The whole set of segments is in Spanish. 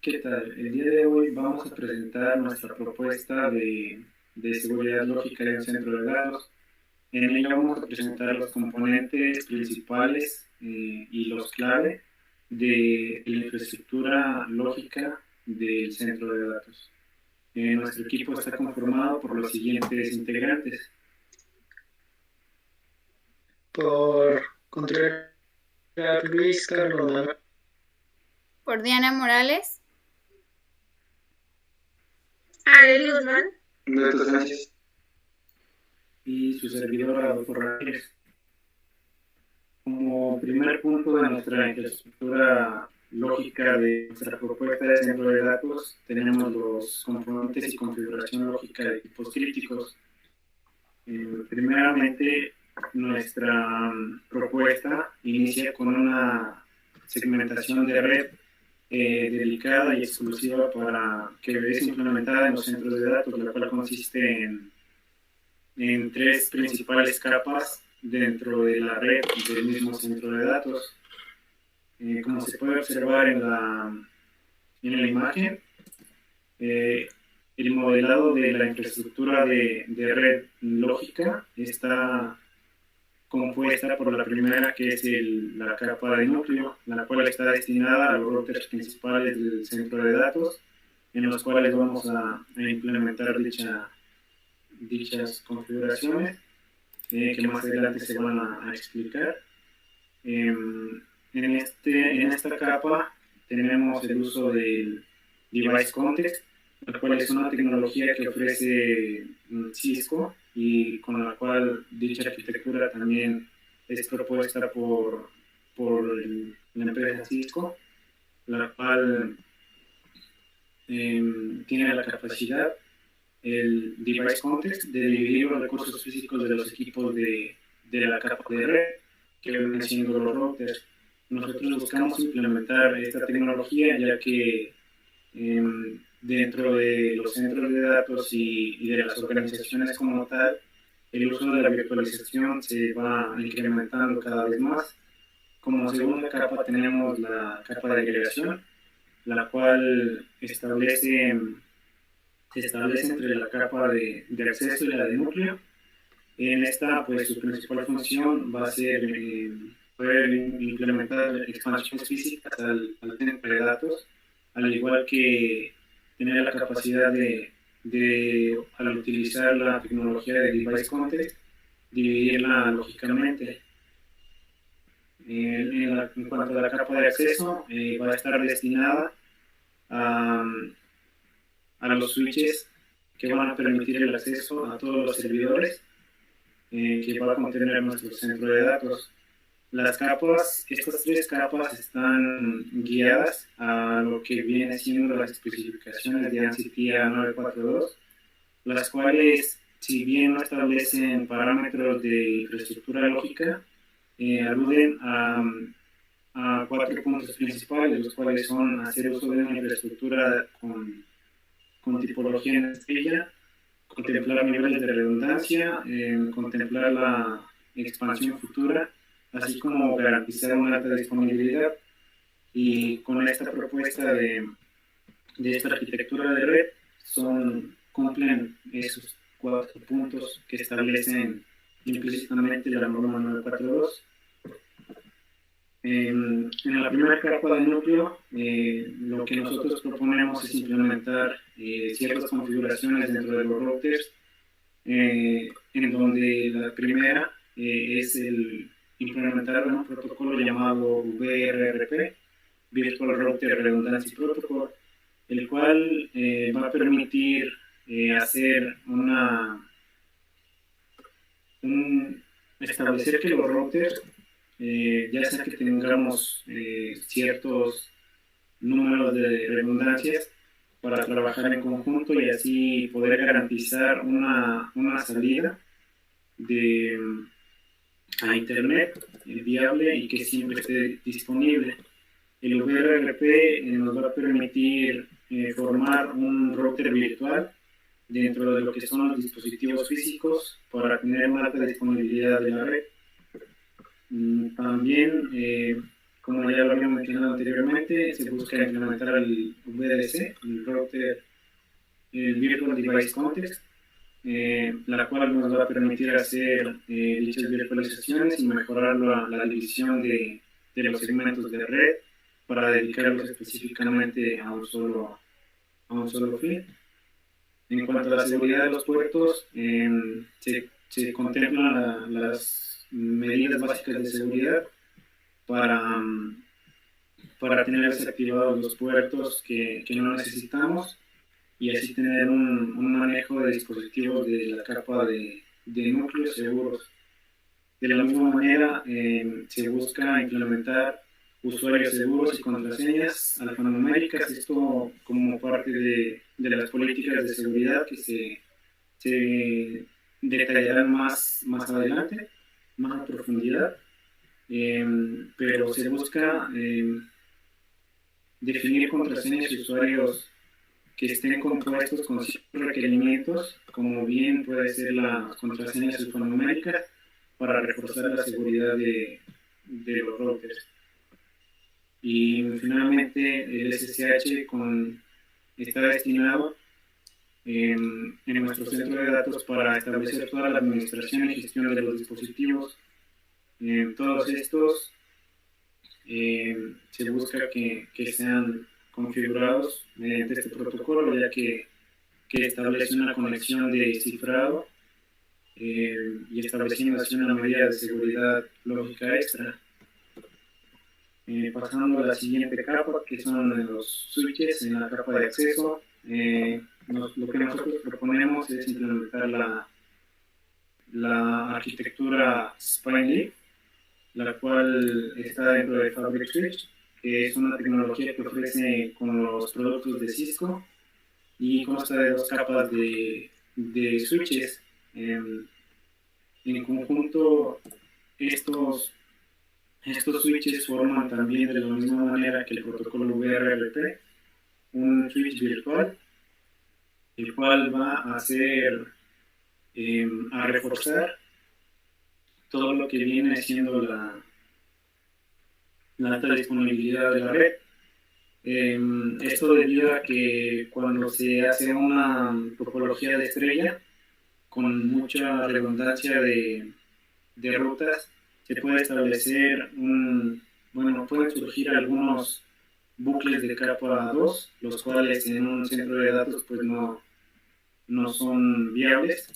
¿Qué tal? El día de hoy vamos a presentar nuestra propuesta de seguridad lógica de un centro de datos. En ella vamos a presentar los componentes principales y los clave de la infraestructura lógica del centro de datos. Nuestro equipo está conformado por los siguientes integrantes. Por Contreras Luis Carlos Navarro. Por Diana Morales. Ariel Guzmán. Neto Sánchez. Y su servidor Adolfo Ramírez. Como primer punto de nuestra infraestructura lógica de nuestra propuesta de centro de datos, tenemos los componentes y configuración lógica de tipos críticos. Primeramente, nuestra propuesta inicia con una segmentación de red dedicada y exclusiva para que es implementada en los centros de datos, la cual consiste en tres principales capas dentro de la red del mismo centro de datos. Como se puede observar en la imagen, el modelado de la infraestructura de red lógica está compuesta por la primera, que es la capa de núcleo, la cual está destinada a los routers principales del centro de datos, en los cuales vamos a implementar dichas configuraciones que más adelante se van a explicar. En esta capa tenemos el uso del Device Context, la cual es una tecnología que ofrece Cisco y con la cual dicha arquitectura también es propuesta por la empresa Cisco, la cual tiene la capacidad, el Device Context, de dividir los recursos físicos de los equipos de la capa de red, que vienen siendo los routers. Nosotros buscamos implementar esta tecnología ya que dentro de los centros de datos y de las organizaciones como tal, el uso de la virtualización se va incrementando cada vez más. Como segunda capa tenemos la capa de agregación, la cual se establece entre la capa de acceso y la de núcleo. En esta, pues su principal función va a ser poder implementar expansiones físicas al centro de datos, al igual que tener la capacidad al utilizar la tecnología de Device Context, dividirla lógicamente. En cuanto a la capa de acceso, va a estar destinada a los switches que van a permitir el acceso a todos los servidores que va a contener nuestro centro de datos. Estas tres capas están guiadas a lo que viene siendo las especificaciones de ANSI A942, las cuales, si bien no establecen parámetros de infraestructura lógica, aluden a cuatro puntos principales, los cuales son hacer uso de una infraestructura con tipología en estrella, contemplar niveles de redundancia, contemplar la expansión futura, así como garantizar una alta disponibilidad. Y con esta propuesta de esta arquitectura de red, cumplen esos cuatro puntos que establecen implícitamente la norma 942. En la primera capa del núcleo, lo que nosotros proponemos es implementar ciertas configuraciones dentro de los routers, en donde la primera es el implementar un protocolo llamado VRRP, Virtual Router Redundancy Protocol, el cual va a permitir hacer establecer que los routers, ya sea que tengamos ciertos números de redundancias para trabajar en conjunto y así poder garantizar una salida a internet viable y que siempre esté disponible. El VRRP nos va a permitir formar un router virtual dentro de lo que son los dispositivos físicos para tener una alta disponibilidad de la red. También como ya lo había mencionado anteriormente, se busca implementar el VDC, el Router el Virtual Device Context, la cual nos va a permitir hacer dichas virtualizaciones y mejorar la división de los segmentos de red para dedicarlos específicamente a un solo fin. En cuanto a la seguridad de los puertos, se contemplan las medidas básicas de seguridad para, para tener desactivados los puertos que no necesitamos y así tener un manejo de dispositivos de la capa de núcleos seguros. De la misma manera, se busca implementar usuarios seguros y contraseñas alfanuméricas, esto como parte de las políticas de seguridad que se detallarán más adelante, más a profundidad, pero se busca definir contraseñas y usuarios que estén compuestos con ciertos requerimientos, como bien puede ser las contraseñas alfanuméricas, para reforzar la seguridad de los routers. Y finalmente el SSH está destinado en nuestro centro de datos para establecer toda la administración y gestión de los dispositivos. En todos estos se busca que sean configurados mediante este protocolo, ya que establece una conexión de cifrado y estableciendo así una medida de seguridad lógica extra. Pasando a la siguiente capa, que son los switches en la capa de acceso, lo que nosotros proponemos es implementar la arquitectura Spine-Leaf, la cual está dentro de Fabric Switch, que es una tecnología que ofrece con los productos de Cisco y consta de dos capas de switches. En conjunto, estos switches forman también de la misma manera que el protocolo VRRP un switch virtual, el cual va a a reforzar todo lo que viene siendo la alta disponibilidad de la red. Esto debido a que cuando se hace una topología de estrella con mucha redundancia de rutas, se puede establecer pueden surgir algunos bucles de capa 2, los cuales en un centro de datos pues no son viables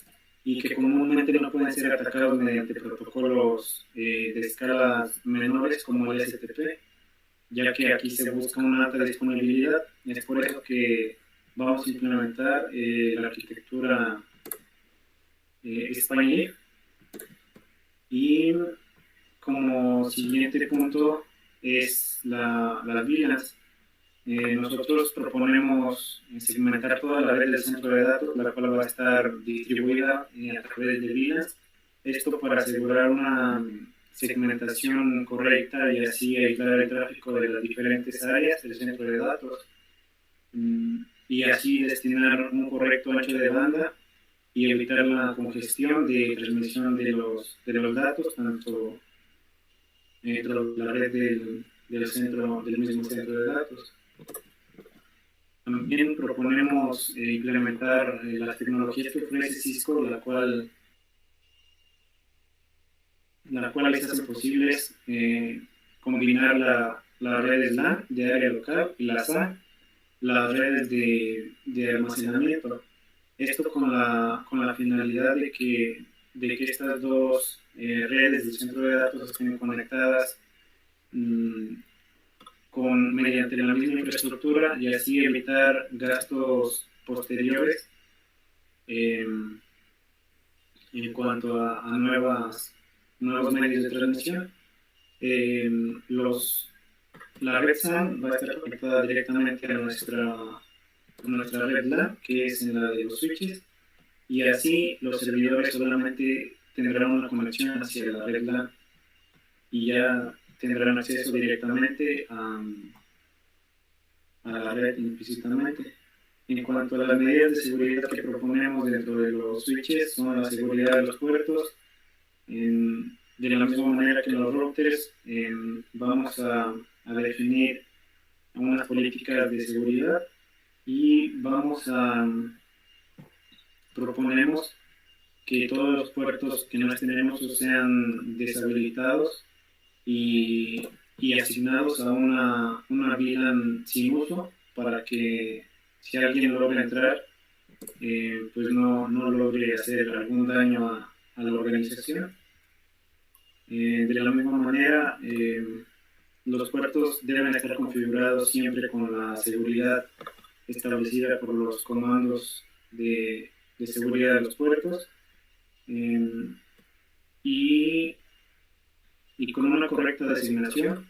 y que comúnmente no pueden ser atacados mediante protocolos de escalas menores como el STP, ya que aquí se busca una alta disponibilidad. Es por eso que vamos a implementar la arquitectura Spine-Leaf. Y como siguiente punto es las VLANs. Nosotros proponemos segmentar toda la red del centro de datos, la cual va a estar distribuida a través de VLANs. Esto para asegurar una segmentación correcta y así aislar el tráfico de las diferentes áreas del centro de datos y así destinar un correcto ancho de banda y evitar la congestión de transmisión de los datos tanto dentro de la red del mismo centro de datos. También proponemos implementar las tecnologías que ofrece Cisco, la cual les hace posibles combinar las redes LAN de área local y las SAN, las redes de almacenamiento. Esto con la finalidad de que estas dos redes del centro de datos estén conectadas mediante la misma infraestructura y así evitar gastos posteriores en cuanto a nuevos medios de transmisión. La red SAN va a estar conectada directamente a nuestra red LAN, que es en la de los switches, y así los servidores solamente tendrán una conexión hacia la red LAN y ya tendrán acceso directamente a la red implícitamente. En cuanto a las medidas de seguridad que proponemos dentro de los switches, son la seguridad de los puertos, De la misma manera que en los routers, vamos a definir unas políticas de seguridad y proponemos que todos los puertos que no estén en uso sean deshabilitados y asignados a una VLAN sin uso para que si alguien logra entrar, pues no logre hacer algún daño a la organización. De la misma manera, los puertos deben estar configurados siempre con la seguridad establecida por los comandos de seguridad de los puertos y con una correcta designación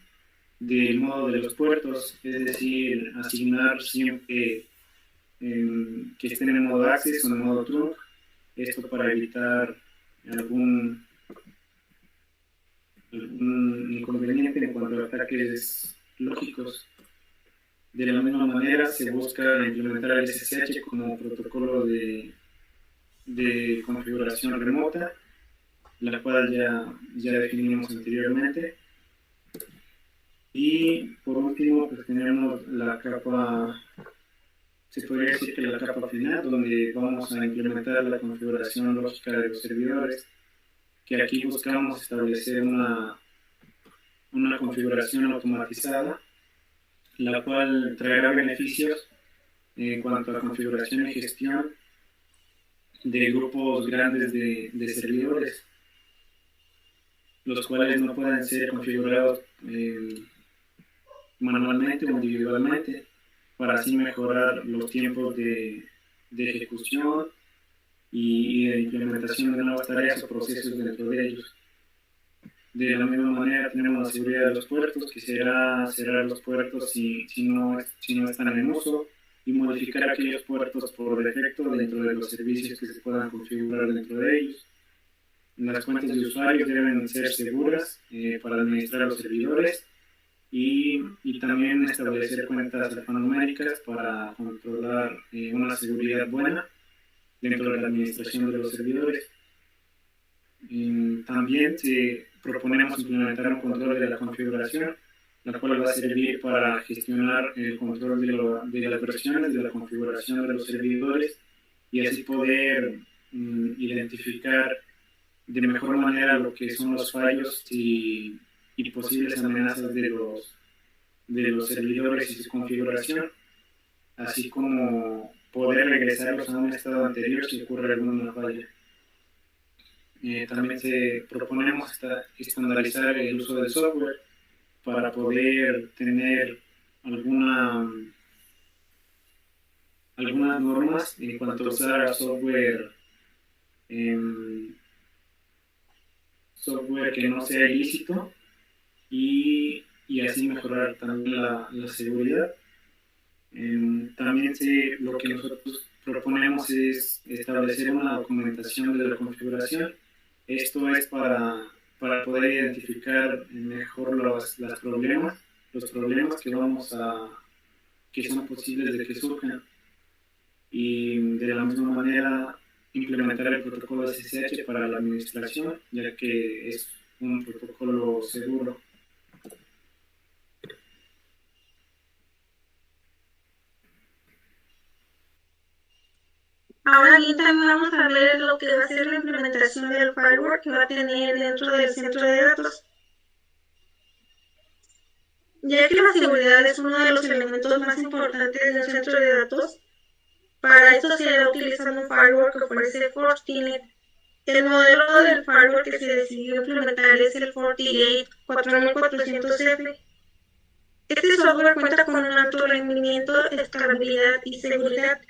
del modo de los puertos, es decir, asignar siempre que estén en modo access o en modo trunk, esto para evitar algún inconveniente en cuanto a ataques lógicos. De la misma manera, se busca implementar el SSH como protocolo de configuración remota, la cual ya definimos anteriormente. Y por último, pues tenemos la capa, se podría decir que la capa final, donde vamos a implementar la configuración lógica de los servidores, que aquí buscamos establecer una configuración automatizada, la cual traerá beneficios en cuanto a configuración y gestión de grupos grandes de servidores, los cuales no pueden ser configurados manualmente o individualmente, para así mejorar los tiempos de ejecución y de implementación de nuevas tareas o procesos dentro de ellos. De la misma manera tenemos la seguridad de los puertos, que será cerrar los puertos si no están en uso y modificar aquellos puertos por defecto dentro de los servicios que se puedan configurar dentro de ellos. Las cuentas de usuarios deben ser seguras para administrar los servidores y también establecer cuentas alfanuméricas para controlar una seguridad buena dentro de la administración de los servidores. También proponemos implementar un control de la configuración, la cual va a servir para gestionar el control de las versiones de la configuración de los servidores y así poder identificar de mejor manera lo que son los fallos y posibles amenazas de los servidores y su configuración, así como poder regresarlos a un estado anterior si ocurre alguna falla. También proponemos estandarizar el uso del software para poder tener algunas normas en cuanto a usar software que no sea ilícito y así mejorar también la seguridad. También lo que nosotros proponemos es establecer una documentación de la configuración. Esto es para poder identificar mejor los problemas que son posibles de que surjan, y de la misma manera implementar el protocolo SSH para la administración, ya que es un protocolo seguro. Ahora bien, también vamos a ver lo que va a ser la implementación del firewall que va a tener dentro del centro de datos. Ya que la seguridad es uno de los elementos más importantes de un centro de datos, para esto se va utilizando un firewall que ofrece Fortinet. El modelo del firewall que se decidió implementar es el FortiGate 4400F. Este software cuenta con un alto rendimiento, escalabilidad y seguridad.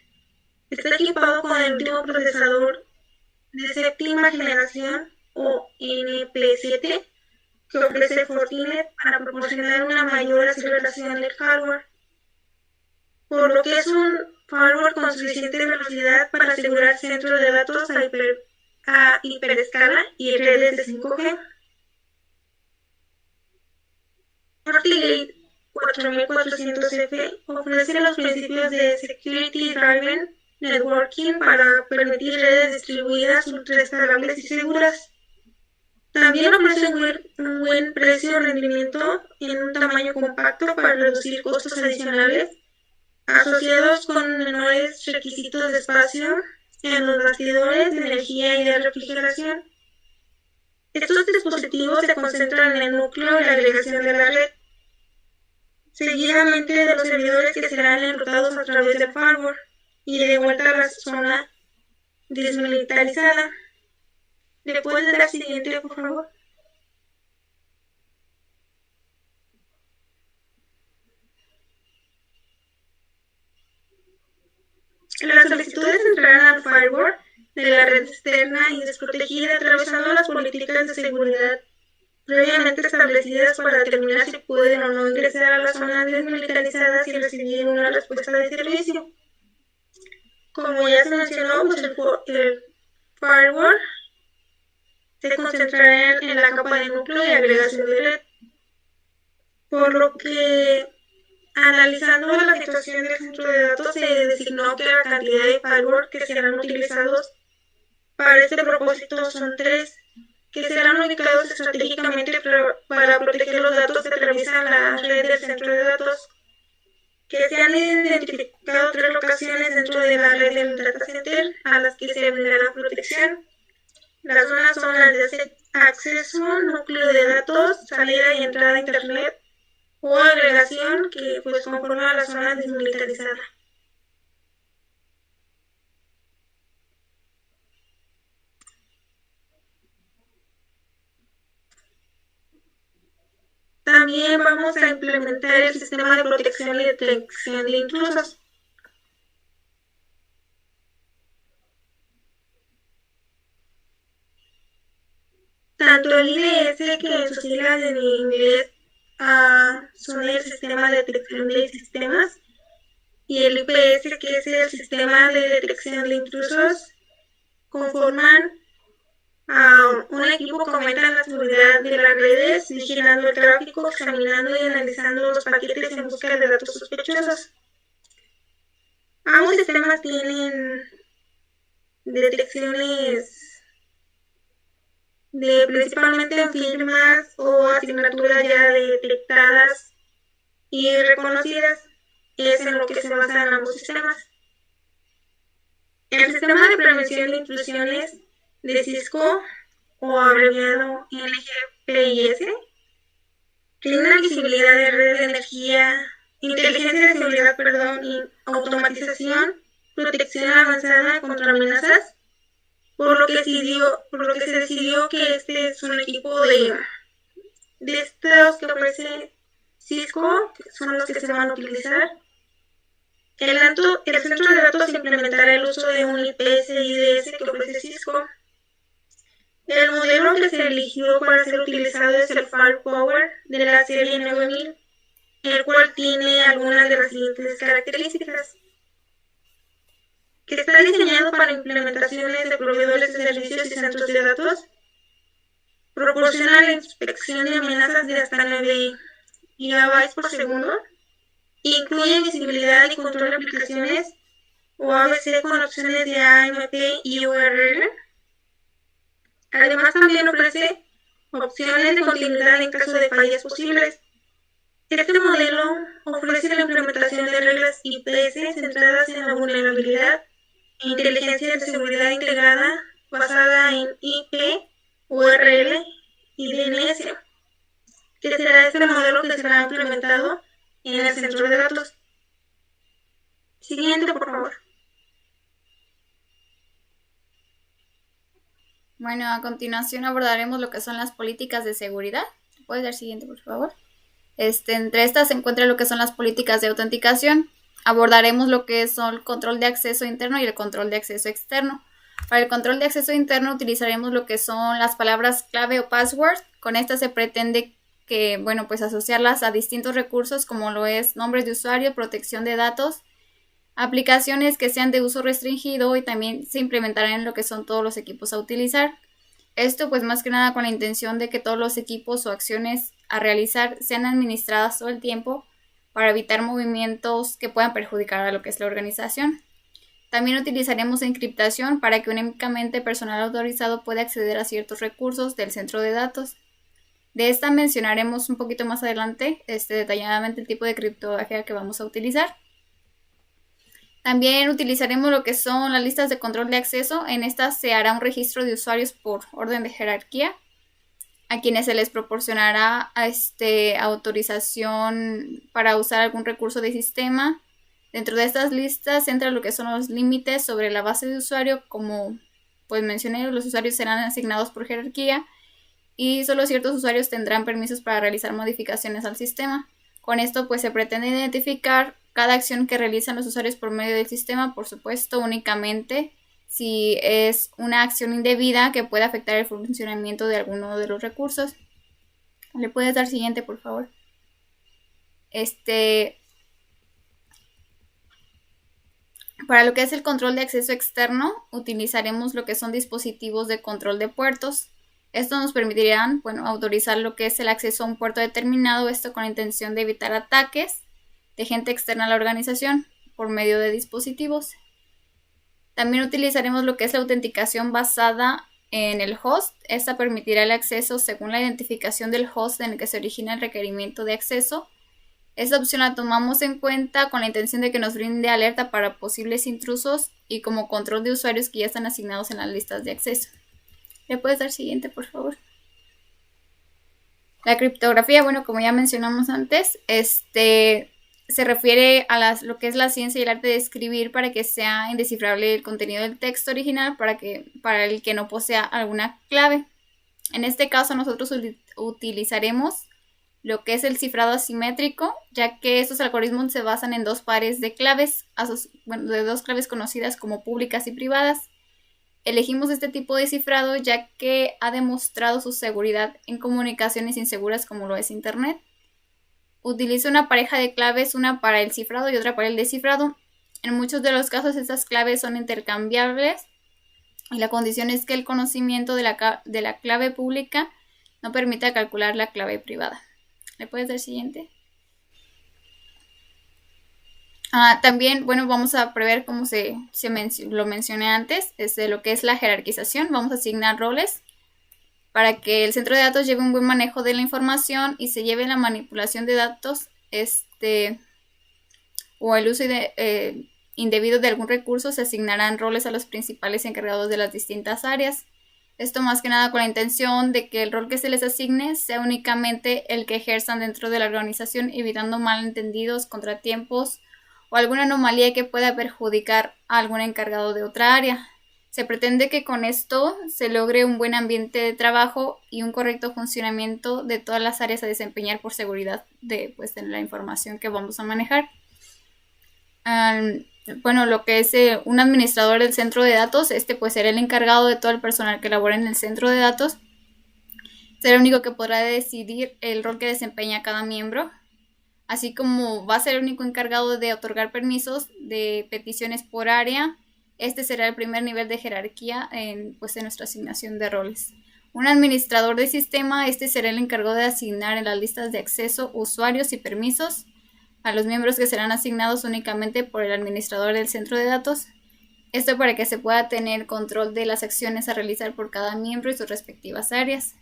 Está equipado con el último procesador de séptima generación o NP7 que ofrece Fortinet para proporcionar una mayor aceleración del hardware, por lo que es un firewall con suficiente velocidad para asegurar centros de datos a hiperescala y redes de 5G. FortiGate 4400F ofrece los principios de Security Driven Networking para permitir redes distribuidas ultraescalables y seguras. También ofrece un buen precio y rendimiento en un tamaño compacto para reducir costos adicionales asociados con menores requisitos de espacio en los bastidores, de energía y de refrigeración. Estos dispositivos se concentran en el núcleo y la agregación de la red, seguidamente de los servidores que serán enrutados a través del firewall y de vuelta a la zona desmilitarizada. ¿Le puedes dar siguiente, por favor? Las solicitudes entrarán al firewall de la red externa y desprotegida atravesando las políticas de seguridad previamente establecidas para determinar si pueden o no ingresar a las zonas desmilitarizadas y recibir una respuesta de servicio. Como ya se mencionó, pues el firewall se concentrará en la capa de núcleo y agregación de red, por lo que analizando la situación del centro de datos se designó que la cantidad de firewall que serán utilizados para este propósito son 3, que serán ubicados estratégicamente para proteger los datos que atraviesan la red del centro de datos, que se han identificado 3 locaciones dentro de la red del data center a las que se brindará protección. Las zonas son las de acceso, núcleo de datos, salida y entrada a internet o agregación, que pues conforman la zona desmilitarizada. También vamos a implementar el sistema de protección y detección de intrusos. Tanto el IDS, que en sus siglas en inglés son el sistema de detección de sistemas, y el IPS, que es el sistema de detección de intrusos, conforman a un equipo que aumenta la seguridad de las redes, vigilando el tráfico, examinando y analizando los paquetes en busca de datos sospechosos. Ambos sistemas tienen detecciones de principalmente en firmas o asignaturas ya detectadas y reconocidas. Es en lo que se basan ambos sistemas. El sistema de prevención de intrusiones de Cisco, o abreviado NGPIS, tiene una visibilidad de red de energía, inteligencia de seguridad, y automatización, protección avanzada contra amenazas, por lo que se decidió que este es un equipo de estos que ofrece Cisco, que son los que se van a utilizar. El centro de datos implementará el uso de un IPS IDS que ofrece Cisco. El modelo que se eligió para ser utilizado es el Firepower de la serie 9000, el cual tiene algunas de las siguientes características: que está diseñado para implementaciones de proveedores de servicios y centros de datos, proporciona la inspección de amenazas de hasta 9 GB por segundo, incluye visibilidad y control de aplicaciones o ABC con opciones de AMP y URL. Además, también ofrece opciones de continuidad en caso de fallas posibles. Este modelo ofrece la implementación de reglas IPS centradas en la vulnerabilidad e inteligencia de seguridad integrada basada en IP, URL y DNS, que será este modelo que será implementado en el centro de datos. Siguiente, por favor. Bueno, a continuación abordaremos lo que son las políticas de seguridad. ¿Puedes dar siguiente, por favor? Entre estas se encuentra lo que son las políticas de autenticación. Abordaremos lo que son el control de acceso interno y el control de acceso externo. Para el control de acceso interno utilizaremos lo que son las palabras clave o passwords. Con estas se pretende que, pues asociarlas a distintos recursos como lo es nombres de usuario, protección de datos, aplicaciones que sean de uso restringido, y también se implementarán en lo que son todos los equipos a utilizar. Esto pues más que nada con la intención de que todos los equipos o acciones a realizar sean administradas todo el tiempo para evitar movimientos que puedan perjudicar a lo que es la organización. También utilizaremos encriptación para que únicamente personal autorizado pueda acceder a ciertos recursos del centro de datos. De esta mencionaremos un poquito más adelante detalladamente el tipo de criptografía que vamos a utilizar. También utilizaremos lo que son las listas de control de acceso. En estas se hará un registro de usuarios por orden de jerarquía, a quienes se les proporcionará autorización para usar algún recurso de sistema. Dentro de estas listas entra lo que son los límites sobre la base de usuario. Como pues mencioné, los usuarios serán asignados por jerarquía y solo ciertos usuarios tendrán permisos para realizar modificaciones al sistema. Con esto pues se pretende identificar cada acción que realizan los usuarios por medio del sistema, por supuesto únicamente si es una acción indebida que pueda afectar el funcionamiento de alguno de los recursos. ¿Le puedes dar siguiente, por favor? Para lo que es el control de acceso externo, utilizaremos lo que son dispositivos de control de puertos. Estos nos permitirán, autorizar lo que es el acceso a un puerto determinado, esto con la intención de evitar ataques de gente externa a la organización por medio de dispositivos. También utilizaremos lo que es la autenticación basada en el host. Esta permitirá el acceso según la identificación del host en el que se origina el requerimiento de acceso. Esta opción la tomamos en cuenta con la intención de que nos brinde alerta para posibles intrusos y como control de usuarios que ya están asignados en las listas de acceso. ¿Le puedes dar siguiente, por favor? La criptografía, como ya mencionamos antes, se refiere a lo que es la ciencia y el arte de escribir para que sea indescifrable el contenido del texto original para el que no posea alguna clave. En este caso nosotros utilizaremos lo que es el cifrado asimétrico, ya que estos algoritmos se basan en dos pares de claves, de dos claves conocidas como públicas y privadas. Elegimos este tipo de cifrado ya que ha demostrado su seguridad en comunicaciones inseguras como lo es Internet. Utiliza una pareja de claves, una para el cifrado y otra para el descifrado. En muchos de los casos estas claves son intercambiables y la condición es que el conocimiento de la clave pública no permita calcular la clave privada. ¿Le puedes dar siguiente? También, vamos a prever, como lo mencioné antes, lo que es la jerarquización. Vamos a asignar roles para que el centro de datos lleve un buen manejo de la información y se lleve la manipulación de datos o el uso indebido de algún recurso. Se asignarán roles a los principales encargados de las distintas áreas. Esto más que nada con la intención de que el rol que se les asigne sea únicamente el que ejerzan dentro de la organización, evitando malentendidos, contratiempos o alguna anomalía que pueda perjudicar a algún encargado de otra área. Se pretende que con esto se logre un buen ambiente de trabajo y un correcto funcionamiento de todas las áreas a desempeñar por seguridad de la información que vamos a manejar. Lo que es un administrador del centro de datos, será el encargado de todo el personal que labora en el centro de datos. Será el único que podrá decidir el rol que desempeña cada miembro, así como va a ser el único encargado de otorgar permisos de peticiones por área. Será el primer nivel de jerarquía en nuestra asignación de roles. Un administrador de sistema, será el encargado de asignar en las listas de acceso usuarios y permisos a los miembros que serán asignados únicamente por el administrador del centro de datos. Esto para que se pueda tener control de las acciones a realizar por cada miembro y sus respectivas áreas.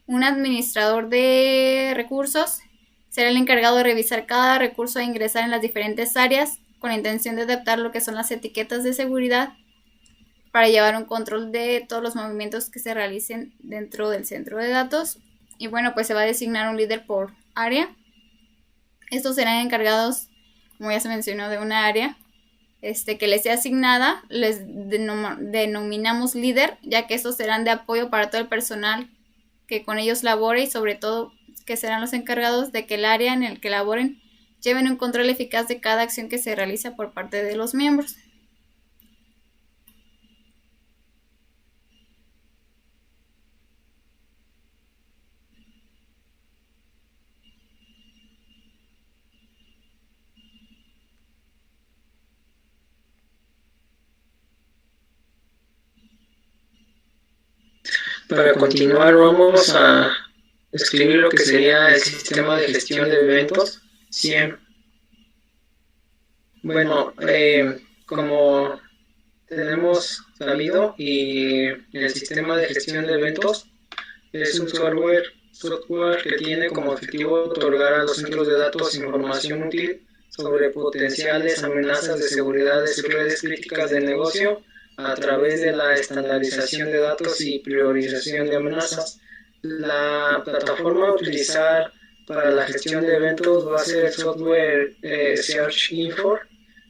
Un administrador de recursos será el encargado de revisar cada recurso a ingresar en las diferentes áreas con la intención de adaptar lo que son las etiquetas de seguridad para llevar un control de todos los movimientos que se realicen dentro del centro de datos. Y se va a designar un líder por área. Estos serán encargados, como ya se mencionó, de una área que les sea asignada. Les denominamos líder, ya que estos serán de apoyo para todo el personal que con ellos labore y sobre todo que serán los encargados de que el área en el que laboren lleven un control eficaz de cada acción que se realiza por parte de los miembros. Para continuar, vamos a escribir lo que sería el sistema de gestión de eventos SIEM. Como tenemos Salido y el sistema de gestión de eventos. Es un software que tiene como objetivo otorgar a los centros de datos información útil sobre potenciales amenazas de seguridad de sus redes críticas de negocio a través de la estandarización de datos y priorización de amenazas. La plataforma a utilizar para la gestión de eventos va a ser el software SearchInfo,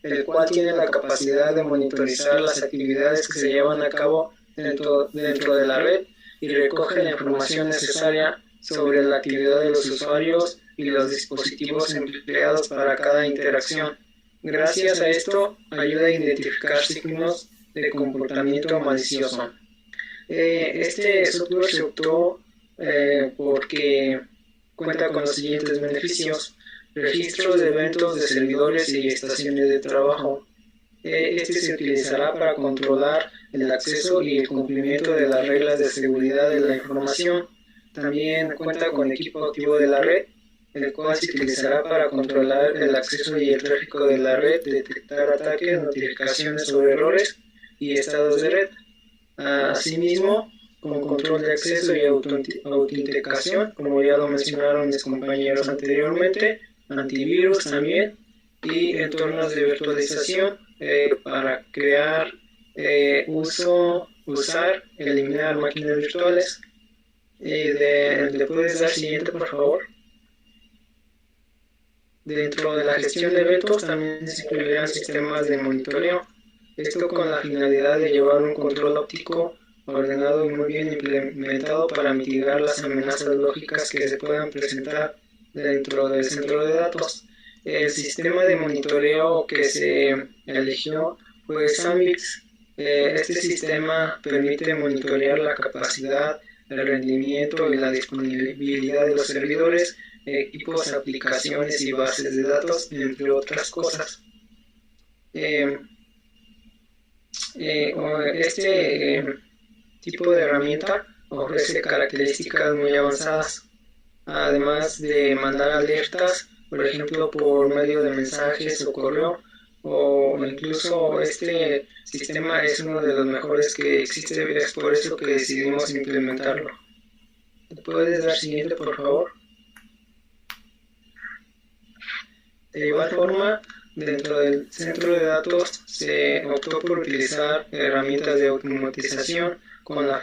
el cual tiene la capacidad de monitorizar las actividades que se llevan a cabo dentro de la red y recoge la información necesaria sobre la actividad de los usuarios y los dispositivos empleados para cada interacción. Gracias a esto, ayuda a identificar signos de comportamiento malicioso. Este software se optó porque cuenta con los siguientes beneficios: registros de eventos de servidores y estaciones de trabajo. Este se utilizará para controlar el acceso y el cumplimiento de las reglas de seguridad de la información. También cuenta con equipo activo de la red, el cual se utilizará para controlar el acceso y el tráfico de la red, detectar ataques, notificaciones sobre errores y estados de red. Asimismo, con control de acceso y autenticación, como ya lo mencionaron mis compañeros anteriormente, antivirus también, y entornos de virtualización para crear, usar, eliminar máquinas virtuales. ¿Le puedes dar siguiente, por favor? Dentro de la gestión de eventos también se incluirán sistemas de monitoreo. Esto con la finalidad de llevar un control óptico ordenado y muy bien implementado para mitigar las amenazas lógicas que se puedan presentar dentro del centro de datos. El sistema de monitoreo que se eligió fue Sandvix. Este sistema permite monitorear la capacidad, el rendimiento y la disponibilidad de los servidores, equipos, aplicaciones y bases de datos, entre otras cosas. Este tipo de herramienta ofrece características muy avanzadas, además de mandar alertas, por ejemplo, por medio de mensajes o correo, o incluso este sistema es uno de los mejores que existe, es por eso que decidimos implementarlo. ¿Puedes dar siguiente, por favor? De igual forma, dentro del centro de datos se optó por utilizar herramientas de automatización con la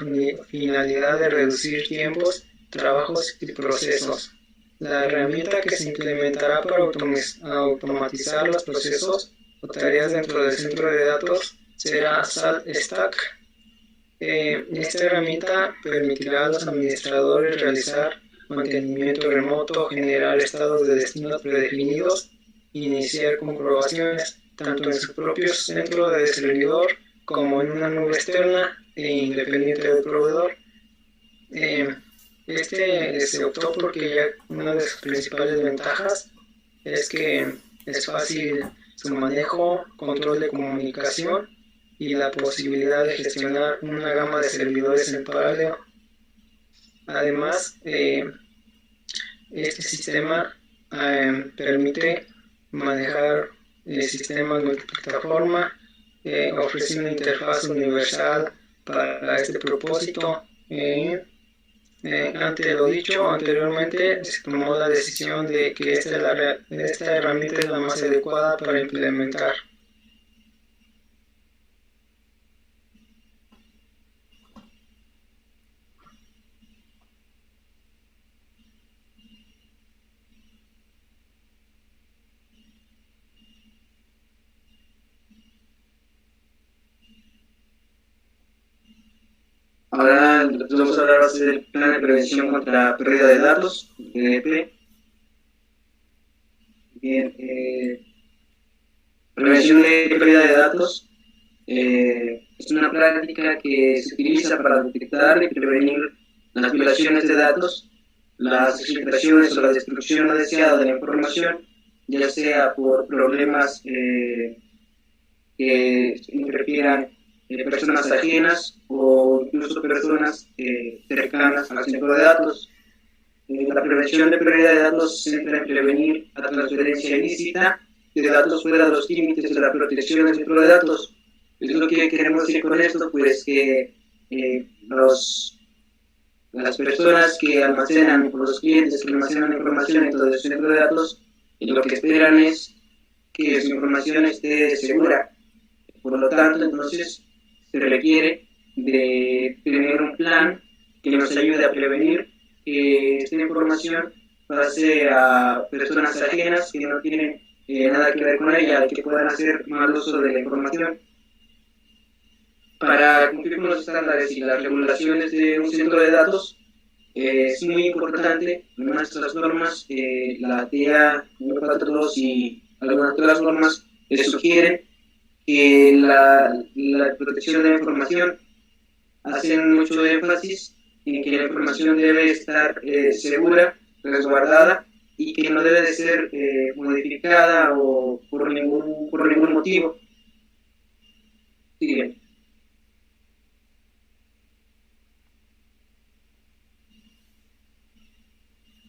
finalidad de reducir tiempos, trabajos y procesos. La herramienta que se implementará para automatizar los procesos o tareas dentro del centro de datos será SaltStack. Esta herramienta permitirá a los administradores realizar mantenimiento remoto, generar estados de destino predefinidos, iniciar comprobaciones tanto en su propio centro de servidor como en una nube externa e independiente del proveedor. Se optó porque ya una de sus principales ventajas es que es fácil su manejo, control de comunicación y la posibilidad de gestionar una gama de servidores en paralelo. Además, este sistema permite manejar sistemas multiplataforma, ofrece una interfaz universal para este propósito. Ante lo dicho anteriormente, se tomó la decisión de que esta herramienta es la más adecuada para implementar. Ahora vamos a hablar del plan de prevención contra la pérdida de datos, PNP. Bien, prevención de pérdida de datos es una práctica que se utiliza para detectar y prevenir las violaciones de datos, las filtraciones o la destrucción no deseada de la información, ya sea por problemas que interfieran personas ajenas o incluso personas cercanas al centro de datos. La prevención de pérdida de datos se centra en prevenir la transferencia ilícita de datos fuera de los límites de la protección del centro de datos, Es lo que queremos decir con esto, pues que las personas que almacenan, los clientes que almacenan información en todo el centro de datos, lo que esperan es que su información esté segura. Por lo tanto, entonces, se requiere de tener un plan que nos ayude a prevenir que esta información pase a personas ajenas que no tienen nada que ver con ella, que puedan hacer mal uso de la información. Para cumplir con los estándares y las regulaciones de un centro de datos, es muy importante, nuestras normas, la TEA 942 y algunas otras normas sugieren que la protección de la información hacen mucho énfasis en que la información debe estar segura, resguardada y que no debe de ser modificada o por ningún motivo. Sí, bien.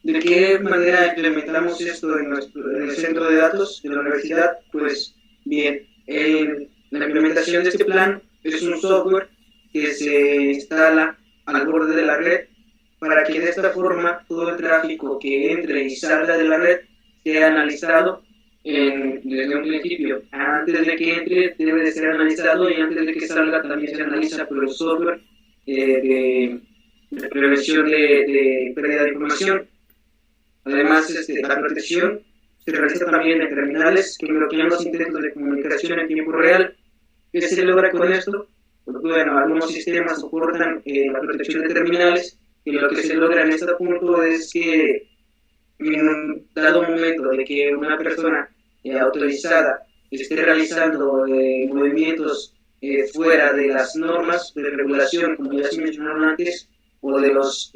¿De qué manera implementamos esto en el centro de datos de la universidad? Pues bien, la implementación de este plan es un software que se instala al borde de la red para que de esta forma todo el tráfico que entre y salga de la red sea analizado desde un principio. Antes de que entre debe de ser analizado y antes de que salga también se analiza por el software de prevención de pérdida de información. Además, la protección se realiza también en terminales que bloquean los intentos de comunicación en tiempo real. ¿Qué se logra con esto? Pues bueno, algunos sistemas soportan la protección de terminales y lo que se logra en este punto es que en un dado momento de que una persona autorizada esté realizando movimientos fuera de las normas de regulación, como ya se mencionaron antes, o de los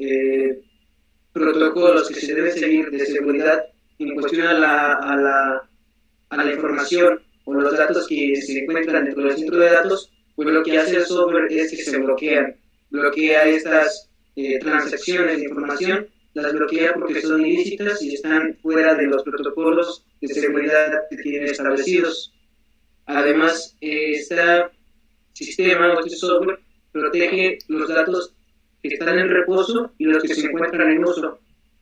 protocolos que se deben seguir de seguridad en cuestión a la información o los datos que se encuentran dentro del centro de datos, pues lo que hace el software es que se bloquea estas transacciones de información, las bloquea porque son ilícitas y están fuera de los protocolos de seguridad que tienen establecidos. Además, este sistema o este software protege los datos que están en reposo y los que se encuentran en uso.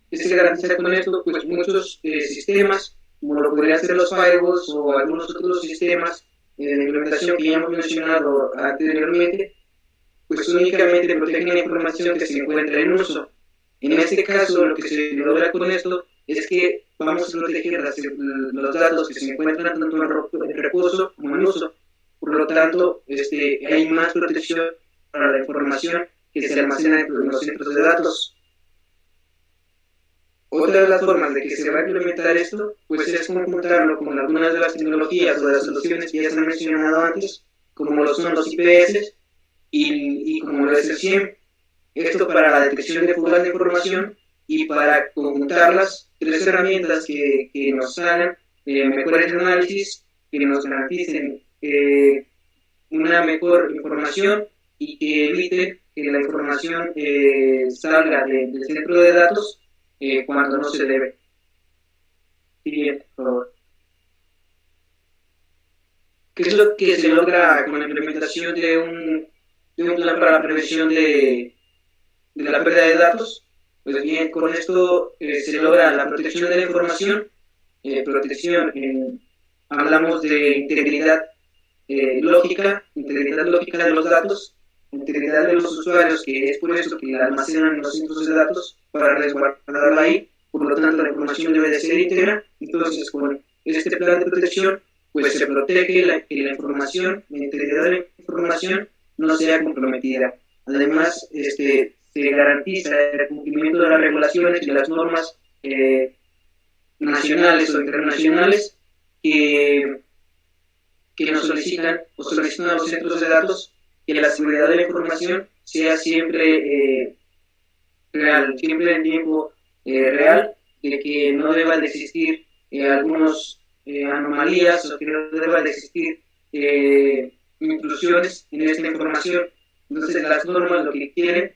¿Qué se garantiza con esto? Pues muchos sistemas, como lo podrían ser los firewalls o algunos otros sistemas de implementación que ya hemos mencionado anteriormente, pues únicamente protegen la información que se encuentra en uso. En este caso, lo que se logra con esto es que vamos a proteger los datos que se encuentran tanto en reposo como en uso. Por lo tanto, hay más protección para la información que se almacena en los centros de datos. Otra de las formas de que se va a implementar esto, pues es conjuntarlo con algunas de las tecnologías o de las soluciones que ya se han mencionado antes, como lo son los IPS y como lo es el SIEM. Esto para la detección de fugas de información y para conjuntarlas, tres herramientas que nos hagan mejores análisis, que nos garanticen una mejor información y que evite que la información salga del centro de datos cuando no se debe. Bien, por favor. ¿Qué es lo que se logra con la implementación de un plan para la prevención de la pérdida de datos? Pues bien, con esto se logra la protección de la información, hablamos de integridad lógica de los datos, integridad de los usuarios, que es por eso que la almacenan en los centros de datos para resguardarla ahí. Por lo tanto, la información debe de ser íntegra. Entonces, con este plan de protección, pues se protege que la información, la integridad de la información no sea comprometida. Además, se garantiza el cumplimiento de las regulaciones y las normas nacionales o internacionales que nos solicitan a los centros de datos, que la seguridad de la información sea siempre real, siempre en tiempo real, de que no deban de existir algunas anomalías o que no deban de existir intrusiones en esta información. Entonces las normas lo que quieren,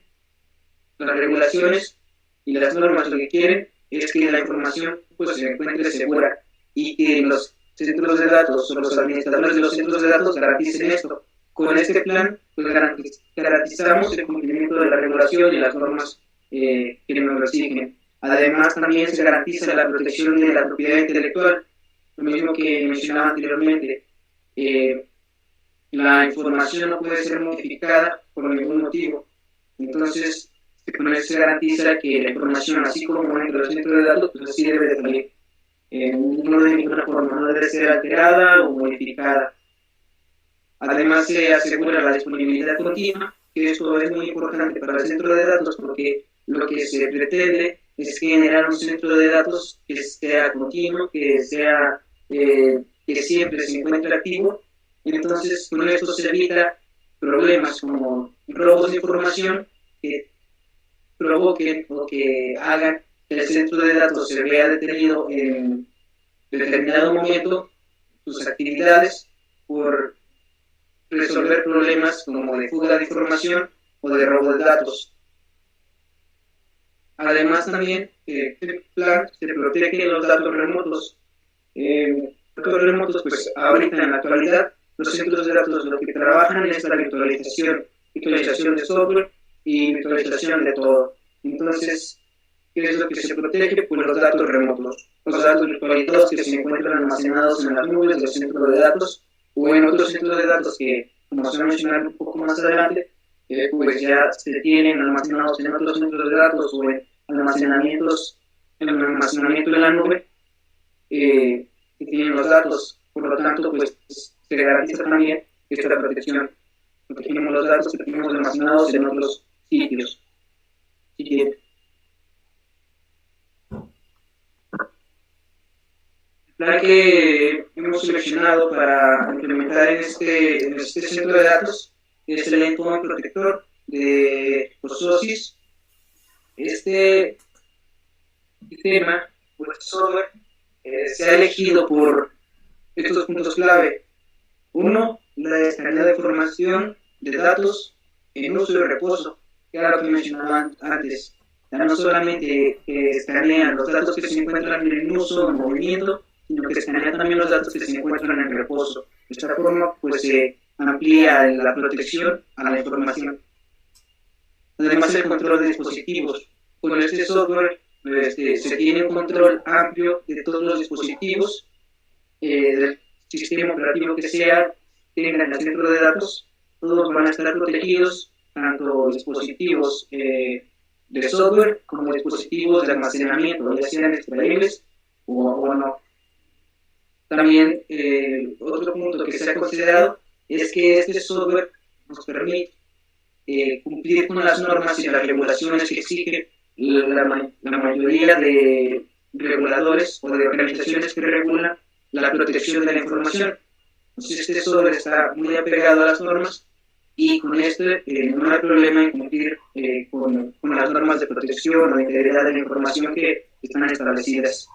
las regulaciones y las normas lo que quieren es que la información pues se encuentre segura y que los centros de datos o los administradores de los centros de datos garanticen esto. con este plan pues garantizamos el cumplimiento de la regulación y las normas que nos lo exigen. Además, también se garantiza la protección de la propiedad intelectual, lo mismo que mencionaba anteriormente. La información no puede ser modificada por ningún motivo. Entonces, con eso se garantiza que la información, así como entra al centro de datos, pues así debe de salir. No de ninguna forma, no debe ser alterada o modificada. Además, se asegura la disponibilidad continua, que esto es muy importante para el centro de datos porque lo que se pretende es generar un centro de datos que sea continuo, que siempre se encuentre activo. Entonces, con esto se evita problemas como robos de información que provoquen o que hagan que el centro de datos se vea detenido en determinado momento sus actividades por resolver problemas como de fuga de información o de robo de datos. Además, también este plan se protege los datos remotos. Datos remotos, pues ahorita en la actualidad, los centros de datos lo que trabajan es la virtualización de software y virtualización de todo. Entonces, ¿qué es lo que se protege? Pues los datos remotos, los datos virtualizados que se encuentran almacenados en las nubes de los centros de datos o en otros centros de datos que, como se va a mencionar un poco más adelante, pues ya se tienen almacenados en otros centros de datos o en almacenamiento en la nube, que tienen los datos. Por lo tanto, pues se garantiza también esta protección. Protegemos los datos que tenemos almacenados en otros sitios. El plan que hemos seleccionado para implementar en este centro de datos es el endpoint protector de POSOSIS. Este sistema, pues software, se ha elegido por estos puntos clave. Uno, la escaneada de información de datos en uso y reposo, que era lo que mencionaba antes. Ya no solamente escanean los datos que se encuentran en uso o en movimiento, sino que escanea también los datos que se encuentran en reposo. De esta forma, pues se amplía la protección a la información. Además, el control de dispositivos. Con este software se tiene un control amplio de todos los dispositivos del sistema operativo que tenga en el centro de datos. Todos van a estar protegidos, tanto dispositivos de software como dispositivos de almacenamiento, ya sean extraíbles o no. También otro punto que se ha considerado es que este software nos permite cumplir con las normas y las regulaciones que exigen la mayoría de reguladores o de organizaciones que regulan la protección de la información. Entonces, este software está muy apegado a las normas y con esto no hay problema en cumplir con las normas de protección o de integridad de la información que están establecidas.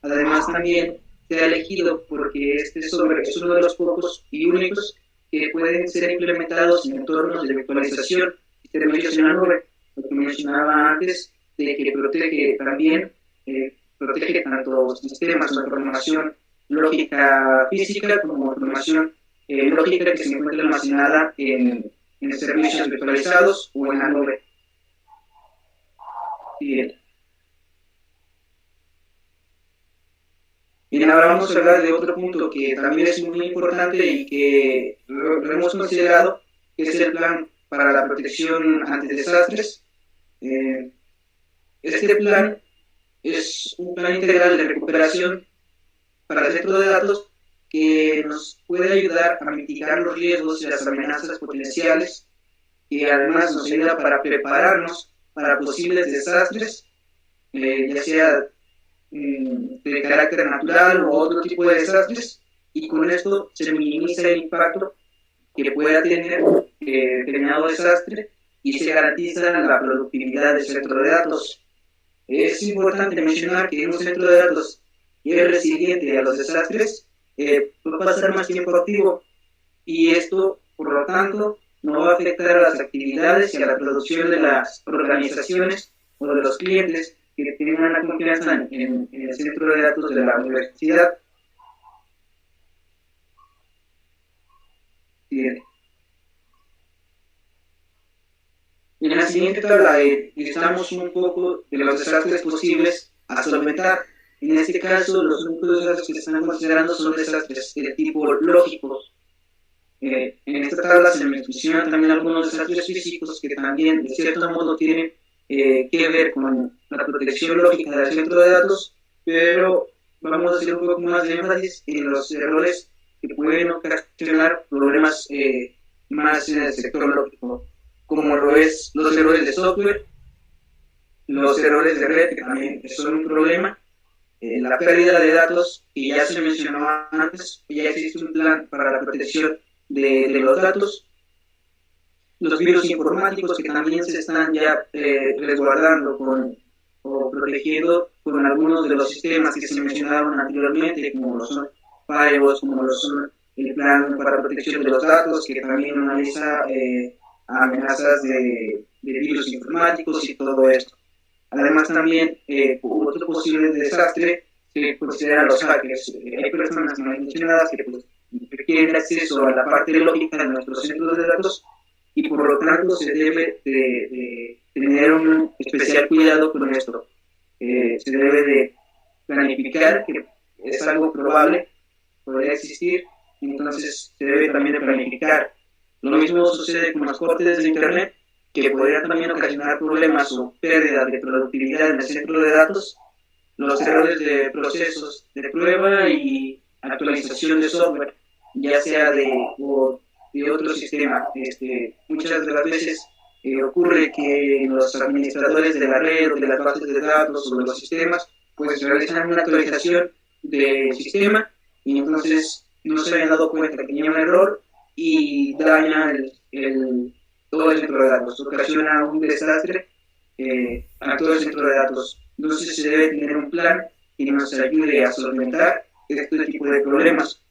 Además, también se ha elegido porque este software es uno de los pocos y únicos que pueden ser implementados en entornos de virtualización y servicios en la nube, lo que mencionaba antes, de que protege también, protege tanto sistemas de información lógica física como información lógica que se encuentra almacenada en servicios virtualizados o en la nube. Bien. Bien, ahora vamos a hablar de otro punto que también es muy importante y que lo hemos considerado, que es el plan para la protección ante desastres. Este plan es un plan integral de recuperación para el centro de datos que nos puede ayudar a mitigar los riesgos y las amenazas potenciales y además nos ayuda para prepararnos para posibles desastres, ya sea de carácter natural o otro tipo de desastres, y con esto se minimiza el impacto que pueda tener determinado desastre y se garantiza la productividad del centro de datos. Es importante mencionar que un centro de datos que es resiliente a los desastres va a pasar más tiempo activo y esto, por lo tanto, no va a afectar a las actividades y a la producción de las organizaciones o de los clientes que tengan la confianza en el centro de datos de la universidad. Bien. siguiente tabla listamos un poco de los desastres posibles a solventar. En este caso, los únicos desastres que se están considerando son desastres de tipo lógicos. En esta tabla se mencionan también algunos desastres físicos que también, de cierto modo, tienen que ver con la protección lógica del centro de datos, pero vamos a hacer un poco más de énfasis en los errores que pueden ocasionar problemas más en el sector lógico, como lo es los errores de software, los errores de red, que también son un problema, la pérdida de datos, que ya se mencionó antes, ya existe un plan para la protección de los datos, los virus informáticos que también se están ya resguardando o protegiendo con algunos de los sistemas que se mencionaron anteriormente, como lo son firewalls, como lo son el plan para protección de los datos, que también analiza amenazas de virus informáticos y todo esto. Además también otro posible desastre se consideran los hackers. Hay personas mencionadas que pues, requieren acceso a la parte lógica de nuestros centros de datos y por lo tanto se debe de tener un especial cuidado con esto. Se debe de planificar, que es algo probable, podría existir, entonces se debe también de planificar. Lo mismo sucede con los cortes de internet, que podrían también ocasionar problemas o pérdida de productividad en el centro de datos, los errores de procesos de prueba y actualización de software, ya sea de otro sistema. Muchas de las veces ocurre que los administradores de la red o de las bases de datos o de los sistemas pues realizan una actualización del sistema y entonces no se habían dado cuenta que tenía un error y daña todo el centro de datos, ocasiona un desastre a todo el centro de datos. Entonces se debe tener un plan que nos ayude a solventar este tipo de problemas.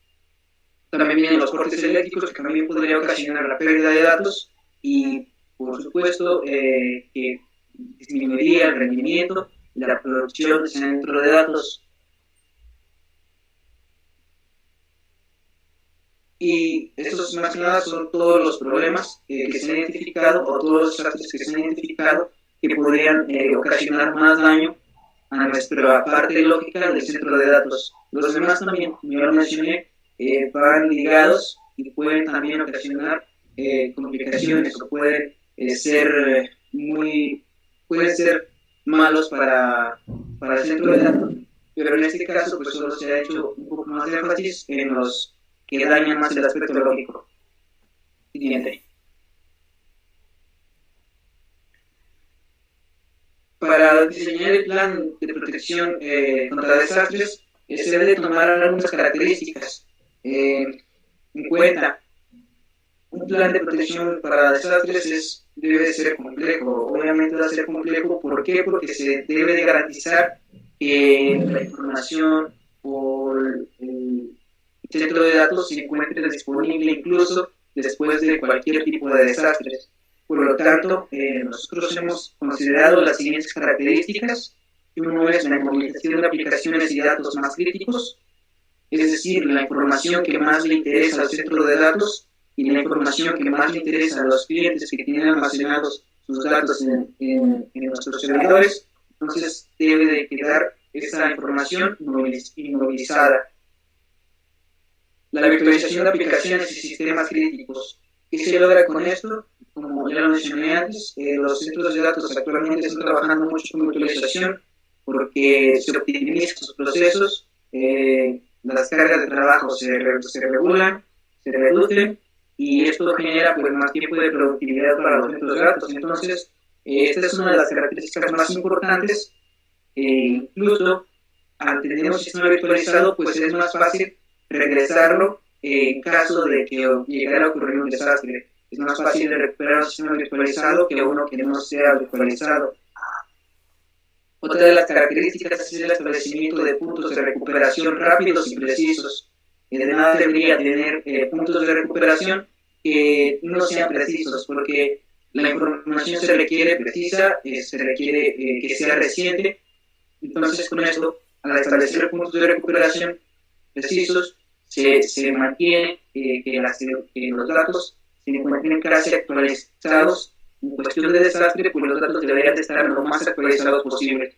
También vienen los cortes eléctricos, que también podría ocasionar la pérdida de datos y, por supuesto, que disminuiría el rendimiento y la producción del centro de datos. Y estos más que nada son todos los problemas que se han identificado o todos los desastres que se han identificado que podrían ocasionar más daño a nuestra parte lógica del centro de datos. Los demás también, como ya lo mencioné, van ligados y pueden también ocasionar complicaciones o pueden ser malos para el centro de datos, pero en este caso pues solo se ha hecho un poco más de énfasis en los que dañan más el aspecto lógico. Siguiente. Para diseñar el plan de protección contra desastres, se debe de tomar algunas características en cuenta. Un plan de protección para desastres debe ser complejo. Obviamente va a ser complejo. ¿Por qué? Porque se debe de garantizar que la información o el centro de datos se encuentre disponible incluso después de cualquier tipo de desastres. Por lo tanto, nosotros hemos considerado las siguientes características. Uno es la inmovilización de aplicaciones y datos más críticos, es decir, la información que más le interesa al centro de datos y la información que más le interesa a los clientes que tienen almacenados sus datos en nuestros servidores. Entonces, debe de quedar esa información inmovilizada. La virtualización de aplicaciones y sistemas críticos. ¿Qué se logra con esto? Como ya lo mencioné antes, los centros de datos actualmente están trabajando mucho con virtualización porque se optimizan sus procesos, las cargas de trabajo se regulan, se reducen y esto genera pues, más tiempo de productividad para los centros de datos. Entonces, esta es una de las características más importantes. Incluso al tener un sistema virtualizado, pues es más fácil regresarlo en caso de que llegara a ocurrir un desastre. Es más fácil de recuperar un sistema virtualizado que uno que no sea virtualizado. Otra de las características es el establecimiento de puntos de recuperación rápidos y precisos. De nada debería tener puntos de recuperación que no sean precisos, porque la información se requiere precisa, se requiere que sea reciente. Entonces, con esto, al establecer puntos de recuperación precisos, se mantiene que los datos se encuentren casi actualizados en cuestión de desastre, pues los datos deberían de estar lo más actualizados posible.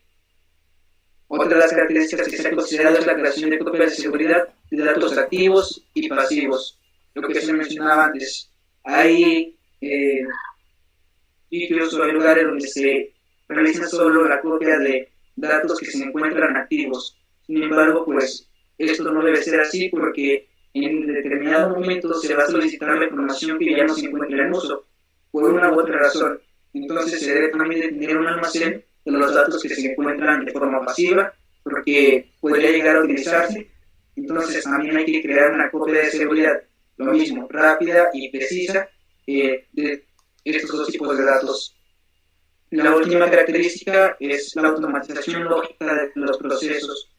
Otra de las características que se ha considerado es la creación de copias de seguridad de datos activos y pasivos. Lo que se mencionaba antes, hay sitios o lugares donde se realiza solo la copia de datos que se encuentran activos. Sin embargo, pues esto no debe ser así porque en determinado momento se va a solicitar la información que ya no se encuentra en uso, por una u otra razón. Entonces se debe también de tener un almacén de los datos que se encuentran de forma pasiva, porque podría llegar a utilizarse. Entonces también hay que crear una copia de seguridad, lo mismo, rápida y precisa, de estos dos tipos de datos. La última característica es la automatización lógica de los procesos.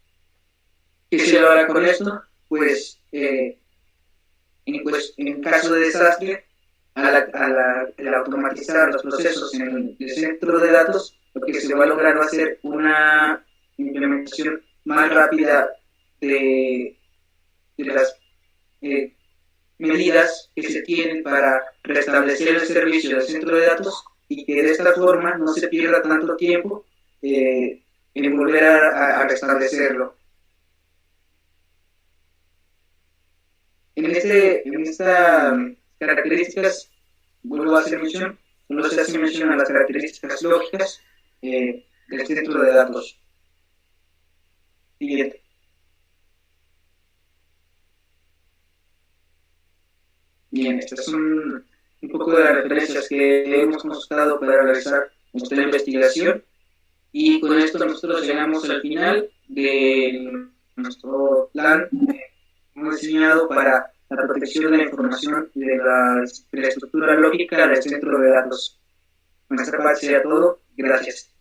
¿Qué se logra con esto? Pues, en caso de desastre, al automatizar los procesos en el centro de datos, lo que se va a lograr va a ser una implementación más rápida de las medidas que se tienen para restablecer el servicio del centro de datos y que de esta forma no se pierda tanto tiempo en volver a restablecerlo. En estas características, vuelvo a hacer mención, solo se hace mención a las características lógicas del centro de datos. Siguiente. Bien, estas son un poco de las referencias que hemos consultado para realizar nuestra investigación, y con esto nosotros llegamos al final de nuestro plan hemos diseñado para la protección de la información de la estructura lógica del centro de datos. Nuestra parte sería todo. Gracias.